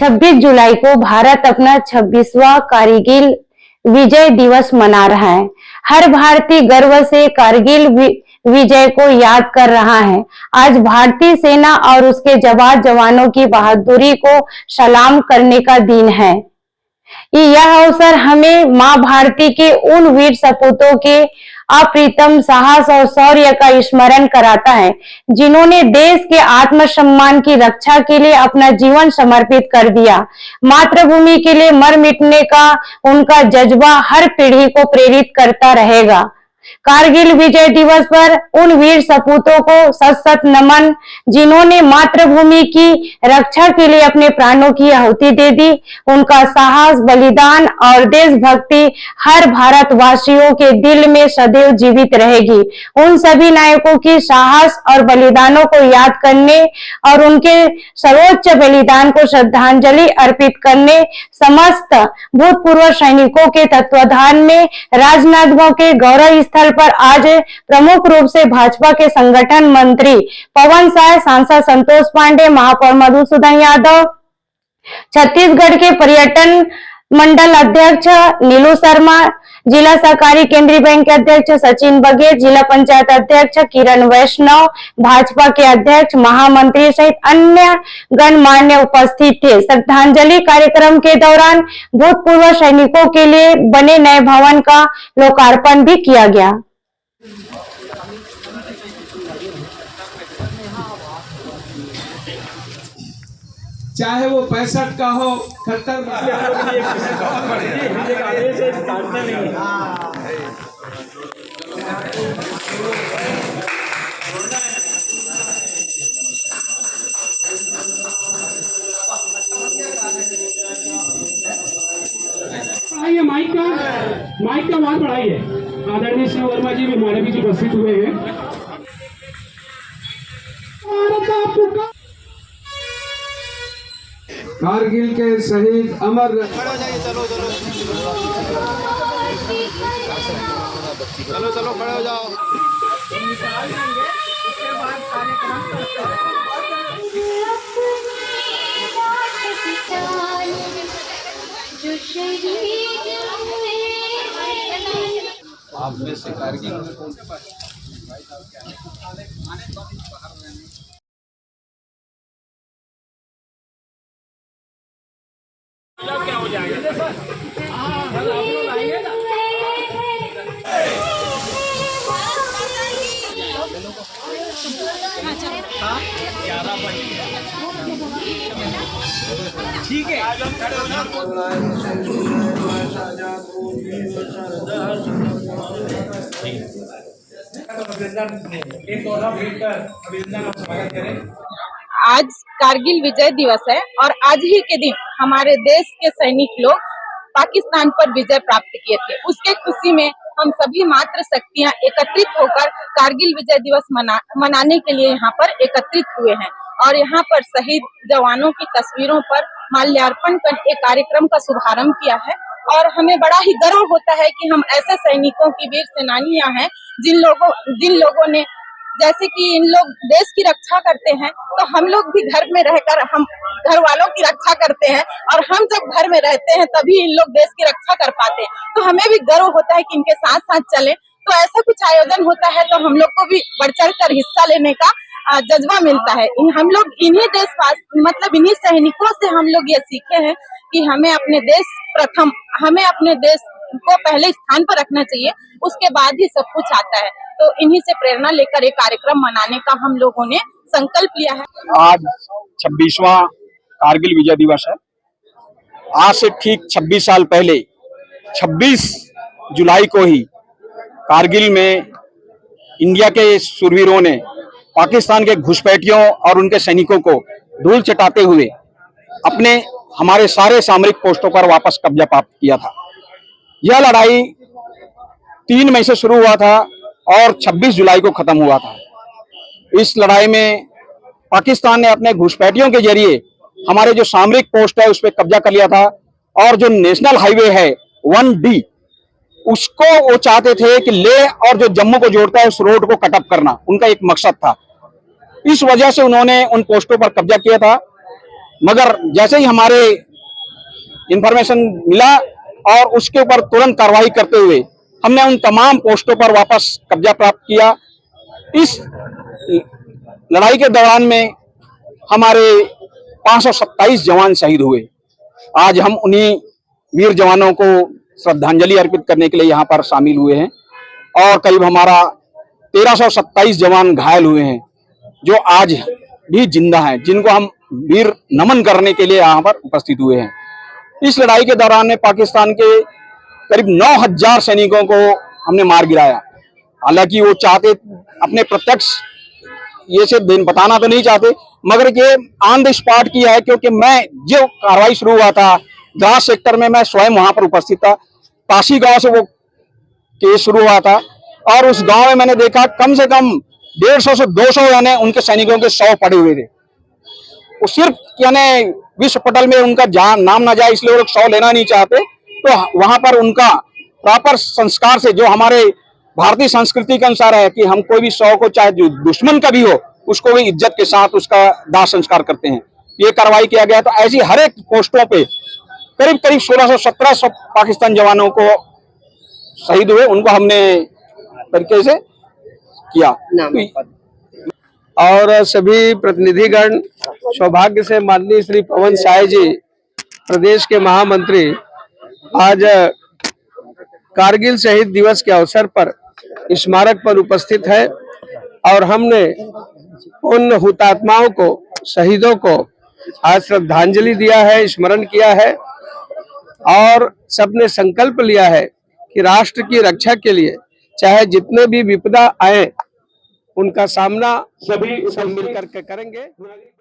26 जुलाई को भारत अपना 26वां कारगिल विजय दिवस मना रहा है। हर भारतीय गर्व से कारगिल विजय को याद कर रहा है। आज भारतीय सेना और उसके जवानों की बहादुरी को सलाम करने का दिन है। यह अवसर हमें मां भारती के उन वीर सपूतों के अप्रतिम साहस और शौर्य का स्मरण कराता है, जिन्होंने देश के आत्मसम्मान की रक्षा के लिए अपना जीवन समर्पित कर दिया। मातृभूमि के लिए मर मिटने का उनका जज्बा हर पीढ़ी को प्रेरित करता रहेगा। कारगिल विजय दिवस पर उन वीर सपूतों को सत सत नमन, जिन्होंने मातृभूमि की रक्षा के लिए अपने प्राणों की आहुति दे दी। उनका साहस, बलिदान और देशभक्ति हर भारतवासियों के दिल में सदैव जीवित रहेगी। उन सभी नायकों की साहस और बलिदानों को याद करने और उनके सर्वोच्च बलिदान को श्रद्धांजलि अर्पित करने समस्त भूतपूर्व सैनिकों के तत्वाधान में राजनांदगांव के गौरव स्थल पर आज प्रमुख रूप से भाजपा के संगठन मंत्री पवन साय, सांसद संतोष पांडे, महापौर मधुसूदन यादव, छत्तीसगढ़ के पर्यटन मंडल अध्यक्ष नीलू शर्मा, जिला सहकारी केंद्रीय बैंक के अध्यक्ष सचिन बघेल, जिला पंचायत अध्यक्ष किरण वैष्णव, भाजपा के अध्यक्ष, महामंत्री सहित अन्य गणमान्य उपस्थित थे। श्रद्धांजलि कार्यक्रम के दौरान भूतपूर्व सैनिकों के लिए बने नए भवन का लोकार्पण भी किया गया। चाहे वो 65 का हो, 70 बढ़ाइए माइक का आवाज बढ़ाइए। आदरणीय श्री वर्मा जी भी हमारे बीच उपस्थित हुए हैं। कारगिल के शहीद अमर चलो खड़े हो जाओ। आप में से कारगिल में कौन से क्या हो जाएगा? आप लोग आएंगे ना? ठीक है, आज कारगिल विजय दिवस है और आज ही के दिन हमारे देश के सैनिक लोग पाकिस्तान पर विजय प्राप्त किए थे। उसके खुशी में हम सभी मातृ शक्तियां एकत्रित होकर कारगिल विजय दिवस मनाने के लिए यहाँ पर एकत्रित हुए हैं और यहाँ पर शहीद जवानों की तस्वीरों पर माल्यार्पण कर एक कार्यक्रम का शुभारंभ किया है। और हमें बड़ा ही गर्व होता है कि हम ऐसे सैनिकों की वीर सेनानियां हैं जिन लोगों ने, जैसे कि इन लोग देश की रक्षा करते हैं, तो हम लोग भी घर में रहकर हम घर वालों की रक्षा करते हैं और हम जब घर में रहते हैं तभी इन लोग देश की रक्षा कर पाते हैं। तो हमें भी गर्व होता है कि इनके साथ साथ चले। तो ऐसा कुछ आयोजन होता है तो हम लोग को भी बढ़ चढ़ कर हिस्सा लेने का जज्बा मिलता है। हम लोग इन्हीं सैनिकों से हम लोग ये सीखे हैं कि हमें अपने देश प्रथम, हमें अपने देश को पहले स्थान पर रखना चाहिए, उसके बाद ही सब कुछ आता है। तो इन्हीं से प्रेरणा लेकर एक कार्यक्रम मनाने का हम लोगों ने संकल्प लिया है। आज 26वां कारगिल विजय दिवस है। आज से ठीक 26 साल पहले 26 जुलाई को ही कारगिल में इंडिया के शूरवीरों ने पाकिस्तान के घुसपैठियों और उनके सैनिकों को धूल चटाते हुए हमारे सारे सामरिक पोस्टों पर वापस कब्जा प्राप्त किया था। यह लड़ाई 3 मई से शुरू हुआ था और 26 जुलाई को खत्म हुआ था। इस लड़ाई में पाकिस्तान ने अपने घुसपैठियों के जरिए हमारे जो सामरिक पोस्ट है उस पर कब्जा कर लिया था और जो नेशनल हाईवे है 1D उसको वो चाहते थे कि लेह और जो जम्मू को जोड़ता है उस रोड को कट अप करना उनका एक मकसद था। इस वजह से उन्होंने उन पोस्टों पर कब्जा किया था। मगर जैसे ही हमारे इंफॉर्मेशन मिला और उसके ऊपर तुरंत कार्रवाई करते हुए हमने उन तमाम पोस्टों पर वापस कब्जा प्राप्त किया। इस लड़ाई के दौरान में हमारे 527 जवान शहीद हुए। आज हम उन्हीं वीर जवानों को श्रद्धांजलि अर्पित करने के लिए यहाँ पर शामिल हुए हैं और करीब हमारा 1327 जवान घायल हुए हैं जो आज भी जिंदा हैं, जिनको हम वीर नमन करने के लिए यहाँ पर उपस्थित हुए हैं। इस लड़ाई के दौरान में पाकिस्तान के करीब 9000 सैनिकों को हमने मार गिराया। हालांकि वो चाहते अपने प्रत्यक्ष ये से दिन बताना तो नहीं चाहते, मगर ये ऑन द स्पॉट किया है, क्योंकि मैं जो कार्रवाई शुरू हुआ था द्रास सेक्टर में, मैं स्वयं वहां पर उपस्थित था। ताशी गांव से वो केस शुरू हुआ था और उस गांव में मैंने देखा कम से कम 150 से 200 यानी उनके सैनिकों के शव पड़े हुए थे। वो सिर्फ यानी विश्व पटल में उनका नाम ना जाए इसलिए वो लोग शव लेना नहीं चाहते। तो वहां पर उनका प्रॉपर संस्कार से, जो हमारे भारतीय संस्कृति के अनुसार है कि हम कोई भी शव को चाहे जो दुश्मन का भी हो उसको भी इज्जत के साथ उसका दाह संस्कार करते हैं। ये कार्रवाई किया गया। तो ऐसी हर एक पोस्टों पे करीब 1600-1700 पाकिस्तान जवानों को शहीद हुए, उनको हमने तरीके से किया। और सभी प्रतिनिधिगण, सौभाग्य से माननीय श्री पवन साय जी प्रदेश के महामंत्री आज कारगिल शहीद दिवस के अवसर पर स्मारक पर उपस्थित है और हमने उन हुतात्माओं को, शहीदों को आज श्रद्धांजलि दिया है, स्मरण किया है और सबने संकल्प लिया है कि राष्ट्र की रक्षा के लिए चाहे जितने भी विपदा आए उनका सामना सभी सब मिलकर के करेंगे।